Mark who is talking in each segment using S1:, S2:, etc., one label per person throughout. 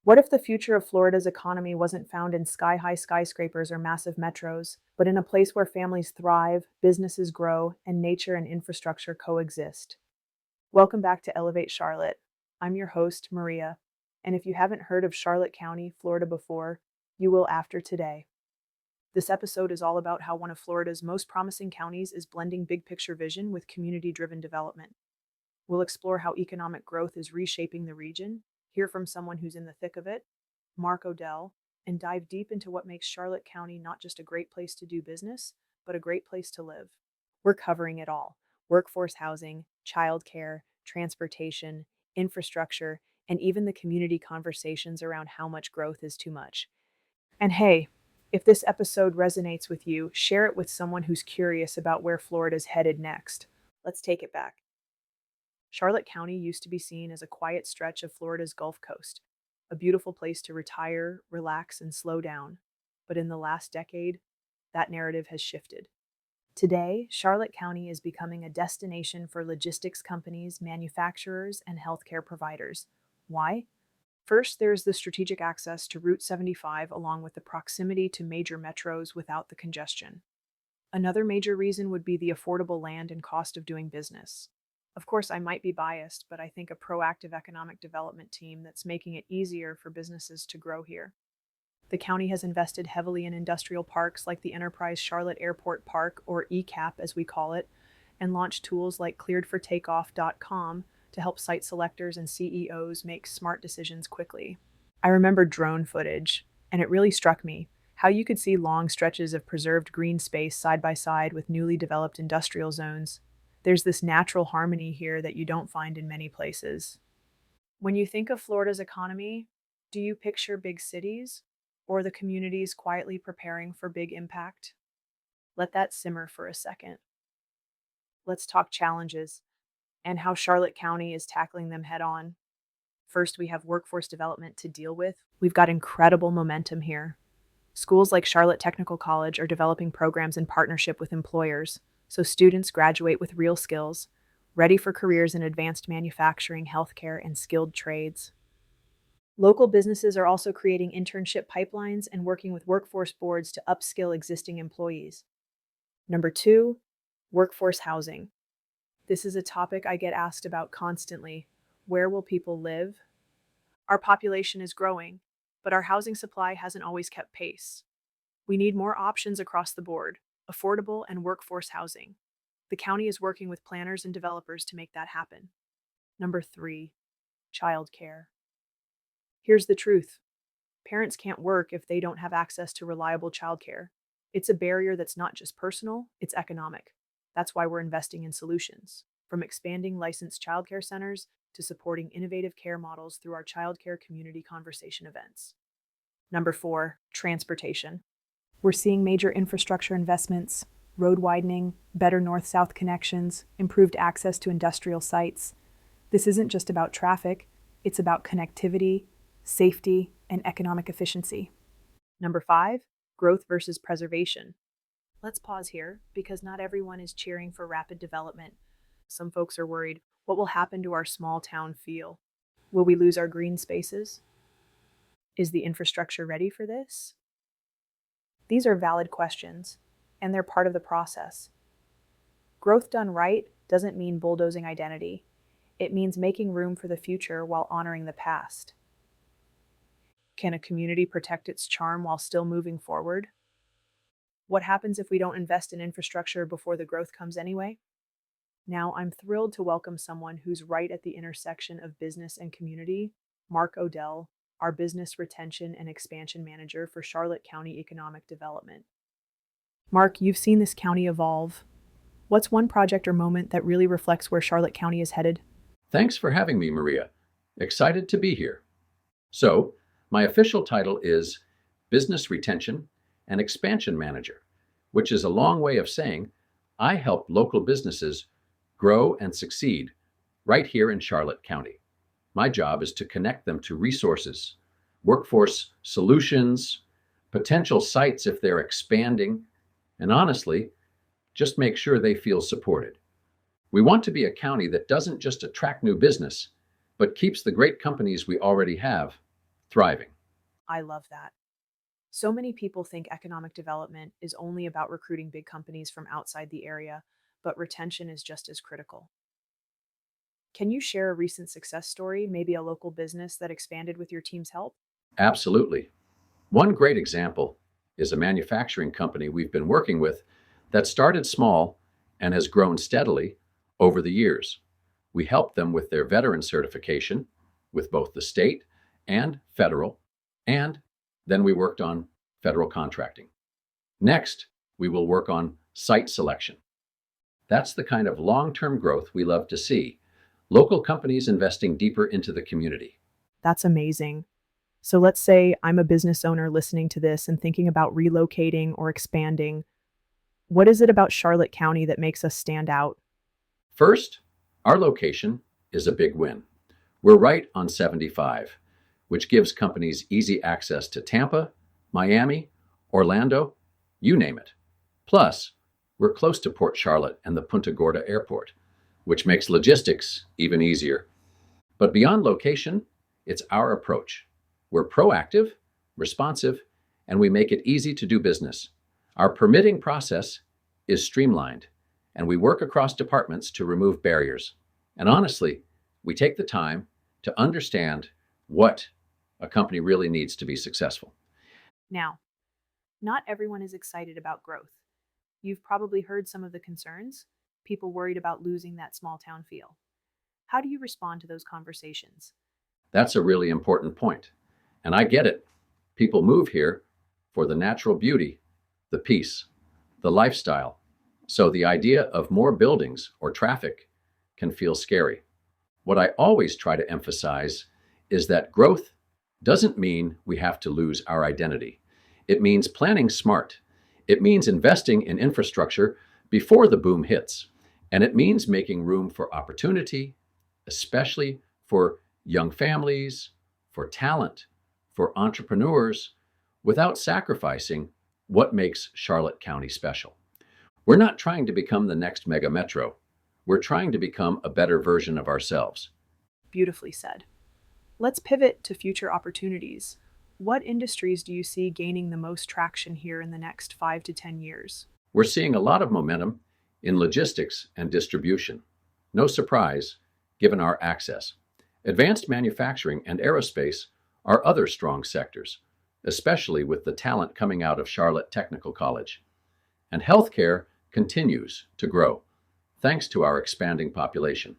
S1: What if the future of Florida's economy wasn't found in sky high skyscrapers or massive metros, but in a place where families thrive, businesses grow, and nature and infrastructure coexist? Welcome back to Elevate Charlotte. I'm your host, Maria, and if you haven't heard of Charlotte County, Florida before, you will after today. This episode is all about how one of Florida's most promising counties is blending big picture vision with community driven development. We'll explore how economic growth is reshaping the region, hear from someone who's in the thick of it, Mark Odell, and dive deep into what makes Charlotte County not just a great place to do business, but a great place to live. We're covering it all: workforce housing, childcare, transportation, infrastructure, and even the community conversations around how much growth is too much. And hey, if this episode resonates with you, share it with someone who's curious about where Florida's headed next. Let's take it back. Charlotte County used to be seen as a quiet stretch of Florida's Gulf Coast, a beautiful place to retire, relax, and slow down. But in the last decade, that narrative has shifted. Today, Charlotte County is becoming a destination for logistics companies, manufacturers, and healthcare providers. Why? First, there's the strategic access to Route 75, along with the proximity to major metros without the congestion. Another major reason would be the affordable land and cost of doing business. Of course, I might be biased, but I think a proactive economic development team that's making it easier for businesses to grow here. The county has invested heavily in industrial parks like the Enterprise Charlotte Airport Park, or ECAP as we call it, and launched tools like clearedfortakeoff.com to help site selectors and CEOs make smart decisions quickly. I remember drone footage, and it really struck me how you could see long stretches of preserved green space side by side with newly developed industrial zones. There's this natural harmony here that you don't find in many places. When you think of Florida's economy, do you picture big cities or the communities quietly preparing for big impact? Let that simmer for a second. Let's talk challenges and how Charlotte County is tackling them head on. First, we have workforce development to deal with. We've got incredible momentum here. Schools like Charlotte Technical College are developing programs in partnership with employers, so students graduate with real skills, ready for careers in advanced manufacturing, healthcare, and skilled trades. Local businesses are also creating internship pipelines and working with workforce boards to upskill existing employees. Number two, workforce housing. This is a topic I get asked about constantly. Where will people live? Our population is growing, but our housing supply hasn't always kept pace. We need more options across the board, affordable and workforce housing. The county is working with planners and developers to make that happen. Number three, childcare. Here's the truth. Parents can't work if they don't have access to reliable childcare. It's a barrier that's not just personal, it's economic. That's why we're investing in solutions, from expanding licensed childcare centers to supporting innovative care models through our childcare community conversation events. Number four, transportation. We're seeing major infrastructure investments, road widening, better north-south connections, improved access to industrial sites. This isn't just about traffic, it's about connectivity, safety, and economic efficiency. Number five, growth versus preservation. Let's pause here, because not everyone is cheering for rapid development. Some folks are worried, what will happen to our small town feel? Will we lose our green spaces? Is the infrastructure ready for this? These are valid questions, and they're part of the process. Growth done right doesn't mean bulldozing identity. It means making room for the future while honoring the past. Can a community protect its charm while still moving forward? What happens if we don't invest in infrastructure before the growth comes anyway? Now, I'm thrilled to welcome someone who's right at the intersection of business and community, Mark Odell, our Business Retention and Expansion Manager for Charlotte County Economic Development. Mark, you've seen this county evolve. What's one project or moment that really reflects where Charlotte County is headed?
S2: Thanks for having me, Maria. Excited to be here. So, my official title is Business Retention and Expansion Manager, which is a long way of saying I help local businesses grow and succeed right here in Charlotte County. My job is to connect them to resources, workforce solutions, potential sites if they're expanding, and honestly, just make sure they feel supported. We want to be a county that doesn't just attract new business, but keeps the great companies we already have thriving.
S1: I love that. So many people think economic development is only about recruiting big companies from outside the area, but retention is just as critical. Can you share a recent success story, maybe a local business that expanded with your team's help?
S2: Absolutely. One great example is a manufacturing company we've been working with that started small and has grown steadily over the years. We helped them with their veteran certification with both the state and federal, and then we worked on federal contracting. Next, we will work on site selection. That's the kind of long term growth we love to see. Local companies investing deeper into the community.
S1: That's amazing. So let's say I'm a business owner listening to this and thinking about relocating or expanding. What is it about Charlotte County that makes us stand out?
S2: First, our location is a big win. We're right on 75, which gives companies easy access to Tampa, Miami, Orlando, you name it. Plus, we're close to Port Charlotte and the Punta Gorda Airport, which makes logistics even easier. But beyond location, it's our approach. We're proactive, responsive, and we make it easy to do business. Our permitting process is streamlined, and we work across departments to remove barriers. And honestly, we take the time to understand what a company really needs to be successful.
S1: Now, not everyone is excited about growth. You've probably heard some of the concerns, people worried about losing that small town feel. How do you respond to those conversations?
S2: That's a really important point. And I get it. People move here for the natural beauty, the peace, the lifestyle. So the idea of more buildings or traffic can feel scary. What I always try to emphasize is that growth doesn't mean we have to lose our identity. It means planning smart. It means investing in infrastructure before the boom hits. And it means making room for opportunity, especially for young families, for talent, for entrepreneurs, without sacrificing what makes Charlotte County special. We're not trying to become the next mega metro. We're trying to become a better version of ourselves.
S1: Beautifully said. Let's pivot to future opportunities. What industries do you see gaining the most traction here in the next 5 to 10 years?
S2: We're seeing a lot of momentum in logistics and distribution. No surprise, given our access. Advanced manufacturing and aerospace are other strong sectors, especially with the talent coming out of Charlotte Technical College. And healthcare continues to grow, thanks to our expanding population.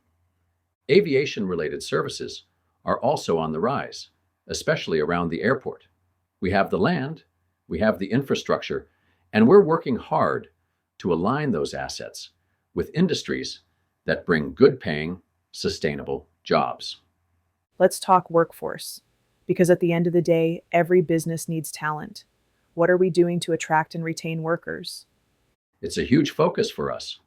S2: Aviation-related services are also on the rise, especially around the airport. We have the land, we have the infrastructure, and we're working hard to align those assets with industries that bring good-paying, sustainable jobs.
S1: Let's talk workforce, because at the end of the day, every business needs talent. What are we doing to attract and retain workers?
S2: It's a huge focus for us.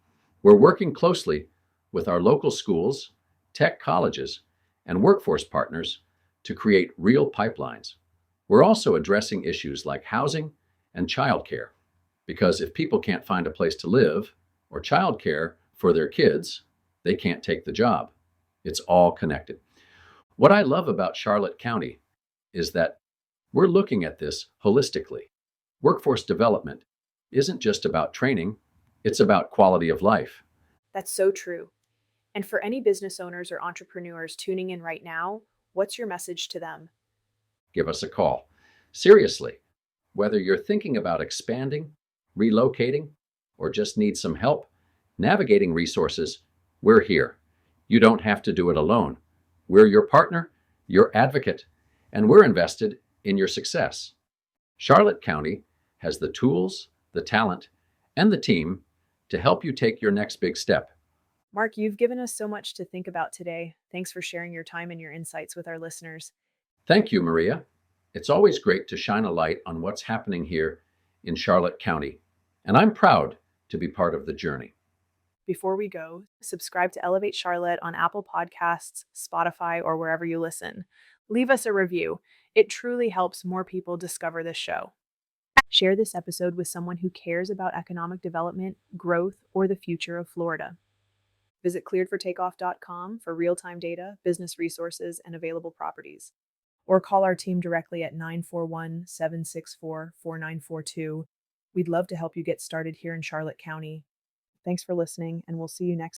S2: We're working closely with our local schools, tech colleges, and workforce partners to create real pipelines. We're also addressing issues like housing and childcare, because if people can't find a place to live or childcare for their kids, they can't take the job. It's all connected. What I love about Charlotte County is that we're looking at this holistically. Workforce development isn't just about training, it's about quality of life.
S1: That's so true. And for any business owners or entrepreneurs tuning in right now, what's your message to them?
S2: Give us a call. Seriously, whether you're thinking about expanding, relocating, or just need some help navigating resources, we're here. You don't have to do it alone. We're your partner, your advocate, and we're invested in your success. Charlotte County has the tools, the talent, and the team to help you take your next big step.
S1: Mark, you've given us so much to think about today. Thanks for sharing your time and your insights with our listeners.
S2: Thank you, Maria. It's always great to shine a light on what's happening here in Charlotte County, and I'm proud to be part of the journey.
S1: Before we go, subscribe to Elevate Charlotte on Apple Podcasts, Spotify, or wherever you listen. Leave us a review. It truly helps more people discover this show. Share this episode with someone who cares about economic development, growth, or the future of Florida. Visit clearedfortakeoff.com for real-time data, business resources, and available properties. or call our team directly at 941-764-4942. We'd love to help you get started here in Charlotte County. Thanks for listening, and we'll see you next